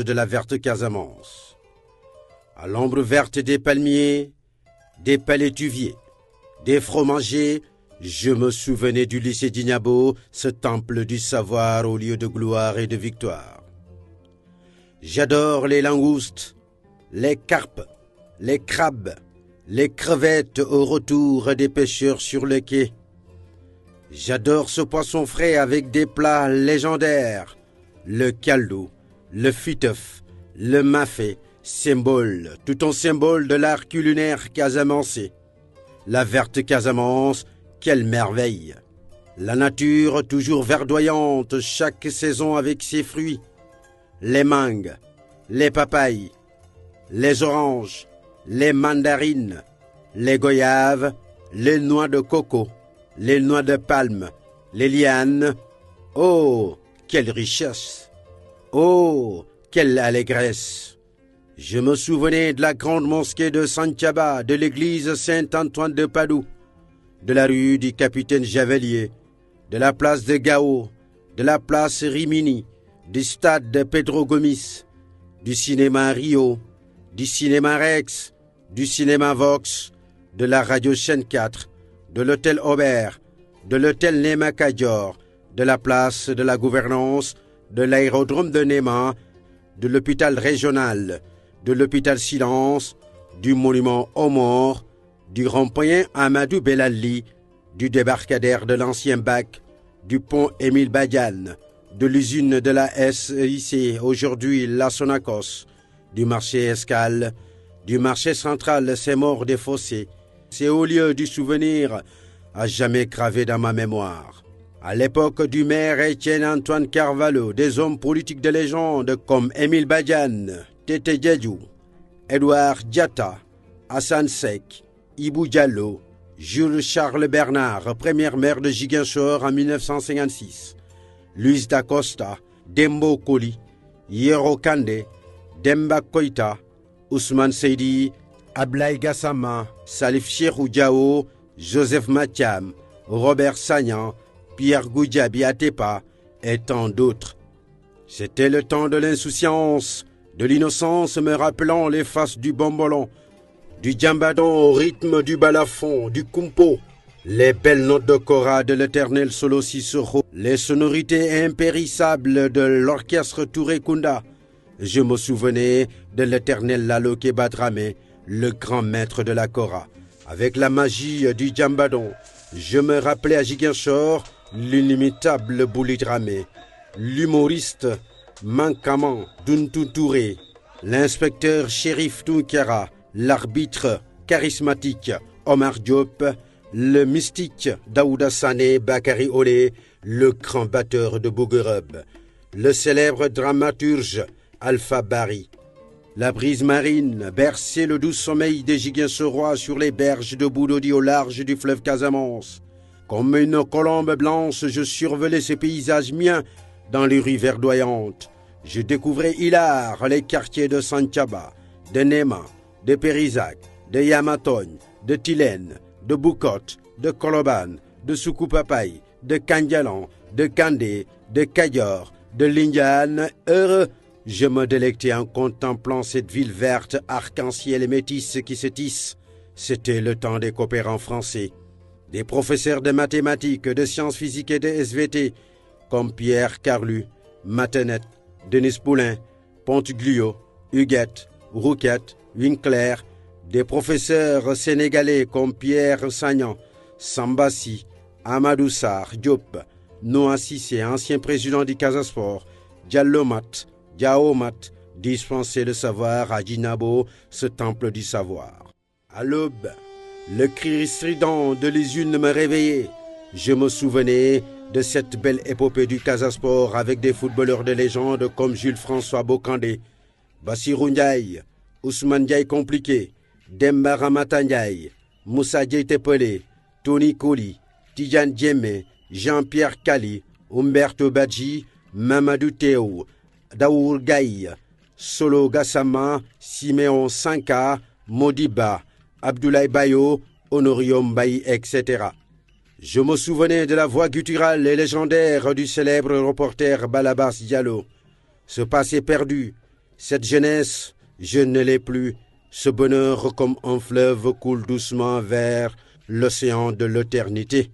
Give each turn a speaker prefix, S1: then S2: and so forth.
S1: de la verte Casamance. À l'ombre verte des palmiers, des palétuviers, des fromagers, je me souvenais du lycée d'Ignabo, ce temple du savoir au lieu de gloire et de victoire. J'adore les langoustes, les carpes, les crabes, les crevettes au retour des pêcheurs sur le quai. J'adore ce poisson frais avec des plats légendaires, le caldo, le fiteuf, le mafé, symbole, tout un symbole de l'art culinaire casamancé. La verte Casamance, quelle merveille! La nature toujours verdoyante chaque saison avec ses fruits. Les mangues, les papayes, les oranges, les mandarines, les goyaves, les noix de coco, les noix de palme, les lianes. Oh, quelle richesse! Oh, quelle allégresse! Je me souvenais de la grande mosquée de Santhiaba, de l'église Saint-Antoine de Padoue, de la rue du Capitaine Javelier, de la place de Gao, de la place Rimini, du stade de Pedro Gomis, du cinéma Rio, du cinéma Rex, du cinéma Vox, de la radio Chaîne 4, de l'hôtel Aubert, de l'hôtel Nema Kadior, de la place de la gouvernance, de l'aérodrome de Néma, de l'hôpital régional, de l'hôpital Silence, du monument aux morts, du rond-point Amadou Belali, du débarcadère de l'ancien bac, du pont Émile Badiane, de l'usine de la SIC, aujourd'hui la Sonacos, du marché Escale, du marché central Saint-Maur des Fossés. C'est au lieu du souvenir à jamais gravé dans ma mémoire. À l'époque du maire Étienne-Antoine Carvalho, des hommes politiques de légende comme Émile Badiane, Tété Diédhiou, Edouard Diatta, Hassan Seck, Ibou Diallo, Jules Charles Bernard, premier maire de Ziguinchor en 1956, Luis da Costa, Dembo Koli, Yero Kandé, Demba Koïta, Ousmane Seydi, Ablaye Gassama, Salif Cheikhou Diao, Joseph Mathiam, Robert Sagnan, Pierre Goudiaby Atepa et tant d'autres. C'était le temps de l'insouciance, de l'innocence me rappelant les faces du bombolon, du djambadon au rythme du balafon, du kumpo, les belles notes de Cora de l'éternel Solo Cicero, les sonorités impérissables de l'orchestre Touré Kunda. Je me souvenais de l'éternel Lalo Kebadramé, le grand maître de la Cora. Avec la magie du djambadon, je me rappelais à Ziguinchor l'inimitable Bouli Dramé, l'humoriste Mankamant Duntou Touré, l'inspecteur Shérif Tounkara, l'arbitre charismatique Omar Diop, le mystique Daouda Sané Bakary Olé, le grand batteur de Bouguereb, le célèbre dramaturge Alpha Bari. La brise marine berçait le doux sommeil des Ziguinchorois sur les berges de Boudodi au large du fleuve Casamance. Comme une colombe blanche, je survolais ces paysages miens dans les rues verdoyantes. Je découvrais hilar les quartiers de Santhiaba, de Néma, de Périzac, de Yamatogne, de Tilène, de Boucotte, de Koloban, de Soukoupapaï, de Kandialan, de Kandé, de Kadior, de Lindiane. Heureux, je me délectais en contemplant cette ville verte, arc-en-ciel et métisse qui se tisse. C'était le temps des coopérants français, des professeurs de mathématiques, de sciences physiques et de SVT, comme Pierre Carlu, Matenet, Denis Poulain, Ponteglio, Huguette, Rouquette, Winkler, des professeurs sénégalais comme Pierre Sagnan, Sambassi, Amadou Sarr, Diop, Noah Cissé, ancien président du Casasport, Diallo Mat, Diao Mat, dispenser le savoir à Djinabo, ce temple du savoir. À l'aube, le cri strident de les unes me réveillait. Je me souvenais de cette belle épopée du Casasport avec des footballeurs de légende comme Jules-François Bocandé, Bassirou Ndiaye, Ousmane Ndiaye Compliqué, Demba Ramata Ndiaye, Moussa Diété Pelé, Tony Koli, Tidjane Djemé, Jean-Pierre Kali, Umberto Badji, Mamadou Théo, Daour Gaye, Solo Gassama, Siméon Sanka, Modiba, Abdoulaye Bayo, Honorio Mbaye, etc. Je me souvenais de la voix gutturale et légendaire du célèbre reporter Balabas Diallo. Ce passé perdu, Cette jeunesse, je ne l'ai plus. Ce bonheur comme un fleuve coule doucement vers l'océan de l'éternité.